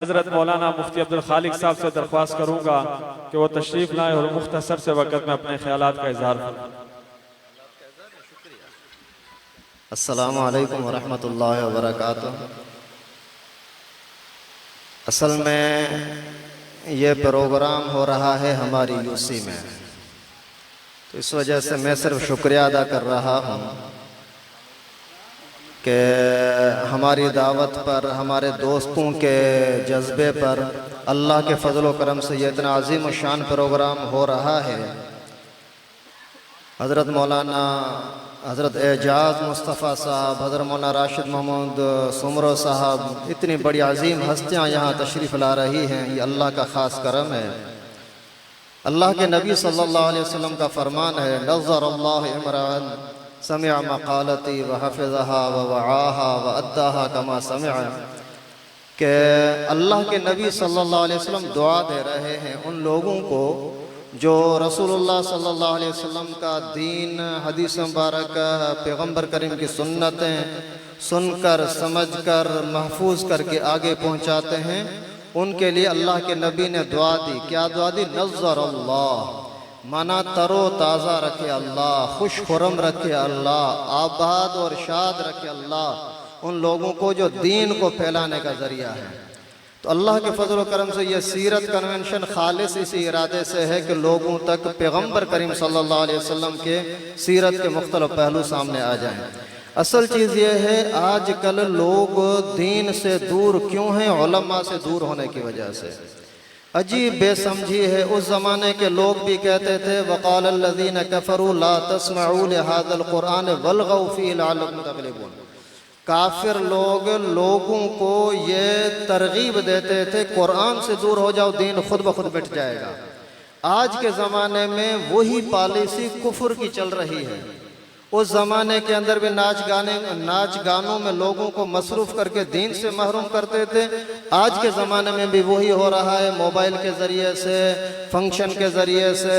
حضرت مولانا مفتی عبدالخالق صاحب سے درخواست کروں گا کہ وہ تشریف لائیں اور مختصر سے وقت میں اپنے خیالات کا اظہار فرمائیں۔ السلام علیکم ورحمۃ اللہ وبرکاتہ۔ اصل میں یہ پروگرام ہو رہا ہے ہماری یوسی میں، تو اس وجہ سے میں صرف شکریہ ادا کر رہا ہوں کہ ہماری دعوت پر، ہمارے دوستوں کے جذبے پر، اللہ کے فضل و کرم سے یہ اتنا عظیم و شان پروگرام ہو رہا ہے۔ حضرت مولانا حضرت اعجاز مصطفیٰ صاحب، حضرت مولانا راشد محمود سمرو صاحب، اتنی بڑی عظیم ہستیاں یہاں تشریف لا رہی ہیں، یہ اللہ کا خاص کرم ہے۔ اللہ کے نبی صلی اللہ علیہ وسلم کا فرمان ہے، نظر اللہ عمران سمع مقالتی وحفظہا ووعاہا واداہا کما سمع، کہ اللہ کے نبی صلی اللہ علیہ وسلم دعا دے رہے ہیں ان لوگوں کو جو رسول اللہ صلی اللہ علیہ وسلم کا دین، حدیث مبارک، پیغمبر کریم کی سنتیں سن کر، سمجھ کر، محفوظ کر کے آگے پہنچاتے ہیں۔ ان کے لیے اللہ کے نبی نے دعا دی۔ کیا دعا دی؟ نظر اللہ، مانا تر و تازہ رکھے اللہ، خوش خرم رکھے اللہ، آباد اور شاد رکھے اللہ ان لوگوں کو جو دین کو پھیلانے کا ذریعہ ہے۔ تو اللہ کے فضل و کرم سے یہ سیرت کنونشن خالص اسی ارادے سے ہے کہ لوگوں تک پیغمبر کریم صلی اللہ علیہ وسلم کے سیرت کے مختلف پہلو سامنے آ جائیں۔ اصل چیز یہ ہے، آج کل لوگ دین سے دور کیوں ہیں؟ علماء سے دور ہونے کی وجہ سے۔ عجیب بے سمجھی ہے، اس زمانے کے لوگ بھی کہتے تھے وَقَالَ الَّذِينَ كَفَرُوا لَا تَسْمَعُوا لِهَذَا الْقُرْآنِ وَالْغَوْا فِيهِ لَعَلَّكُمْ تَغْلِبُونَ۔ کافر لوگ لوگوں کو یہ ترغیب دیتے تھے قرآن سے دور ہو جاؤ، دین خود بخود مٹ جائے گا۔ آج کے زمانے میں وہی پالیسی کفر کی چل رہی ہے۔ اس زمانے کے اندر بھی ناچ گانوں میں لوگوں کو مصروف کر کے دین سے محروم کرتے تھے۔ آج کے زمانے میں بھی وہی ہو رہا ہے، موبائل کے ذریعے سے، فنکشن کے ذریعے سے،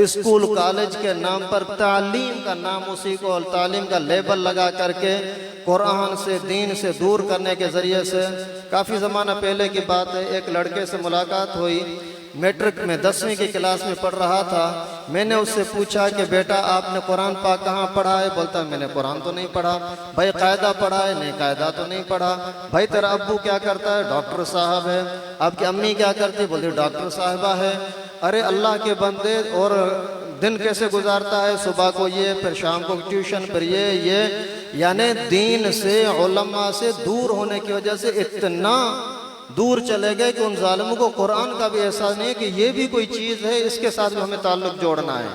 اسکول کالج کے نام پر تعلیم کا نام اسی کو اور تعلیم کا لیبل لگا کر کے قرآن سے، دین سے دور کرنے کے ذریعے سے۔ کافی زمانہ پہلے کی بات ہے، ایک لڑکے سے ملاقات ہوئی، میٹرک میں 10ویں کی کلاس میں پڑھ رہا تھا۔ میں نے اس سے پوچھا کہ بیٹا آپ نے قرآن پاک کہاں پڑھا ہے؟ بولتا میں نے قرآن تو نہیں پڑھا۔ بھائی قاعدہ پڑھا ہے؟ نہیں قاعدہ تو نہیں پڑھا۔ بھائی تیرا ابو کیا کرتا ہے؟ ڈاکٹر صاحب ہے۔ آپ کی امی کیا کرتی؟ بولتی ڈاکٹر صاحبہ ہے۔ ارے اللہ کے بندے، اور دن کیسے گزارتا ہے؟ صبح کو یہ، پھر شام کو ٹیوشن، پھر یہ یعنی دین سے، علماء سے دور ہونے کی وجہ سے اتنا دور چلے گئے کہ ان ظالموں کو قرآن کا بھی احساس نہیں ہے کہ یہ بھی کوئی چیز ہے، اس کے ساتھ بھی ہمیں تعلق جوڑنا ہے۔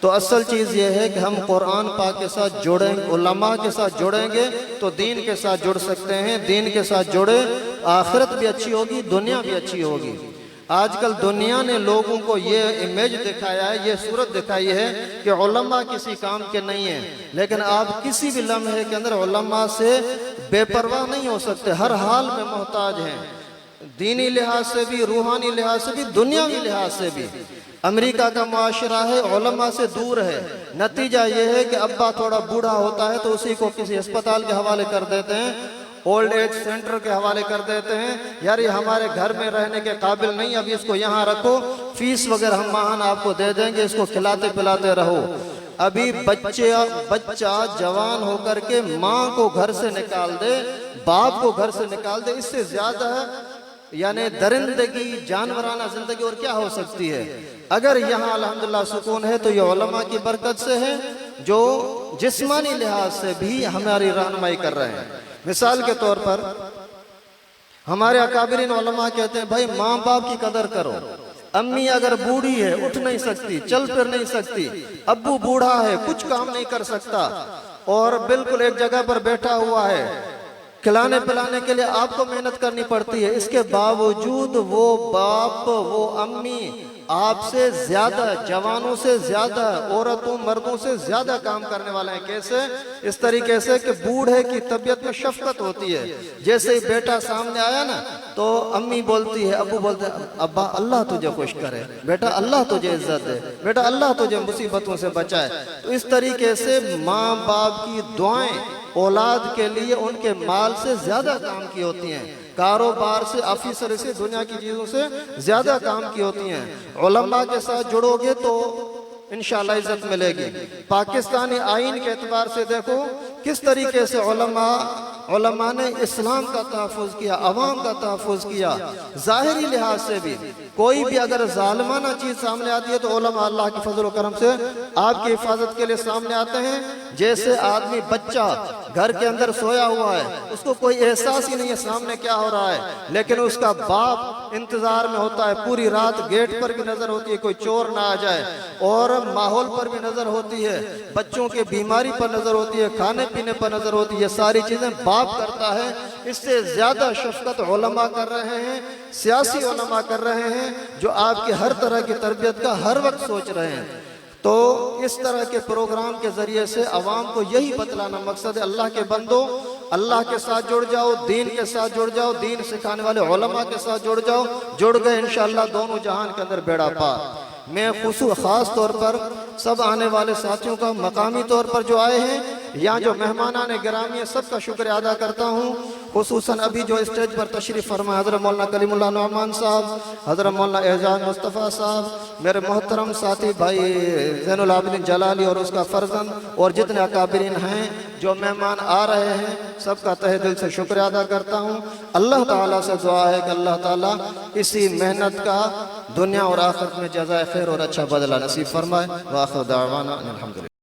تو اصل چیز یہ ہے کہ ہم قرآن پاک کے ساتھ جڑیں، علماء کے ساتھ جڑیں گے تو دین کے ساتھ جڑ سکتے ہیں۔ دین کے ساتھ جڑے، آخرت بھی اچھی ہوگی، دنیا بھی اچھی ہوگی۔ آج کل دنیا نے لوگوں کو یہ امیج دکھایا ہے، یہ صورت دکھائی ہے کہ علماء کسی کام کے نہیں ہیں، لیکن آپ کسی بھی لمحے کے اندر علماء سے بے پرواہ نہیں ہو سکتے، ہر حال میں محتاج ہیں، دینی لحاظ سے بھی، روحانی لحاظ سے بھی، دنیاوی لحاظ سے بھی۔ امریکہ کا معاشرہ ہے، علماء سے دور ہے۔ نتیجہ یہ ہے کہ ابا تھوڑا بوڑھا ہوتا ہے تو اسی کو کسی اسپتال کے حوالے کر دیتے ہیں، اولڈ ایج سینٹر کے حوالے کر دیتے ہیں، یار یہ ہمارے گھر میں رہنے کے قابل نہیں، ابھی اس کو یہاں رکھو، فیس وغیرہ ہم ماہانہ آپ کو دے دیں گے، اس کو کھلاتے پلاتے رہو۔ ابھی بچہ جوان ہو کر کے ماں کو گھر سے نکال دے، باپ کو گھر سے نکال دے، اس سے زیادہ یعنی درندگی، جانورانہ زندگی اور کیا ہو سکتی ہے؟ اگر یہاں الحمدللہ سکون ہے تو یہ علماء کی برکت سے ہے، جو جسمانی لحاظ سے بھی ہماری رہنمائی کر رہے ہیں۔ مثال کے طور پر ہمارے اکابرین علماء کہتے ہیں بھائی ماں باپ کی قدر کرو۔ امی اگر بوڑھی ہے، اٹھ نہیں سکتی، چل پھر نہیں سکتی، ابو بوڑھا ہے، کچھ کام نہیں کر سکتا اور بالکل ایک جگہ پر بیٹھا ہوا ہے، کھلانے پلانے کے لیے آپ کو محنت کرنی پڑتی ہے، اس کے باوجود وہ باپ، وہ امی آپ سے زیادہ، جوانوں سے زیادہ، عورتوں مردوں سے زیادہ کام کرنے والے ہیں۔ کیسے؟ اس طریقے سے کہ بوڑھے کی طبیعت میں شفقت ہوتی ہے۔ جیسے ہی بیٹا سامنے آیا نا تو امی بولتی ہے، ابو بولتے ہیں ابا اللہ تجھے خوش کرے، بیٹا اللہ تجھے عزت دے، بیٹا اللہ تجھے مصیبتوں سے بچائے۔ تو اس طریقے سے ماں باپ کی دعائیں اولاد کے لیے ان کے مال سے زیادہ کام کی ہوتی ہیں، کاروبار سے، آفیسر سے، دنیا کی چیزوں سے زیادہ کام کی ہوتی ہیں۔ علماء کے ساتھ جڑو گے تو انشاءاللہ عزت ملے گی۔ پاکستانی آئین کے اعتبار سے دیکھو کس طریقے سے علماء نے اسلام کا تحفظ کیا، عوام کا تحفظ کیا۔ ظاہری لحاظ سے بھی کوئی بھی اگر ظالمانہ چیز سامنے آتی ہے تو علماء اللہ کے فضل و کرم سے آپ کی حفاظت کے لیے سامنے آتے ہیں۔ جیسے آدمی بچہ گھر کے اندر سویا ہوا ہے، اس کو کوئی احساس ہی نہیں ہے سامنے کیا ہو رہا ہے، لیکن اس کا باپ انتظار میں ہوتا ہے، پوری رات گیٹ پر بھی نظر ہوتی ہے کوئی چور نہ آ جائے، اور ماحول پر بھی نظر ہوتی ہے، بچوں کے بیماری پر نظر ہوتی ہے، کھانے پینے پر نظر ہوتی ہے۔ یہ ساری چیزیں باپ کرتا ہے۔ اس سے زیادہ شفقت علماء کر رہے ہیں، سیاسی علماء کر رہے ہیں، جو آپ کی ہر طرح کی تربیت کا ہر وقت سوچ رہے ہیں۔ تو اس طرح کے پروگرام کے ذریعے سے عوام کو یہی بتلانا مقصد ہے، اللہ کے بندو اللہ کے ساتھ جڑ جاؤ، دین کے ساتھ جڑ جاؤ، دین سکھانے والے علماء کے ساتھ جڑ جاؤ، جڑ گئے انشاءاللہ دونوں جہان کے اندر بیڑا پار۔ میں خاص طور پر سب آنے والے ساتھیوں کا مقامی طور پر جو آئے ہیں، یہاں جو مہمانان گرامی ہیں، سب کا شکریہ ادا کرتا ہوں۔ خصوصاً ابھی جو اسٹیج پر تشریف فرمائے حضرت مولانا کلیم اللہ نعمان صاحب، حضرت مولانا اعجاز مصطفیٰ صاحب، میرے محترم ساتھی بھائی زین العابدین جلالی اور اس کا فرزند، اور جتنے اکابرین ہیں جو مہمان آ رہے ہیں، سب کا تہ دل سے شکریہ ادا کرتا ہوں۔ اللہ تعالیٰ سے دعا ہے کہ اللہ تعالیٰ اسی محنت کا دنیا اور آخرت میں جزائے خیر اور اچھا بدلہ نصیب فرمائے۔ وآخر دعوانا الحمدللہ۔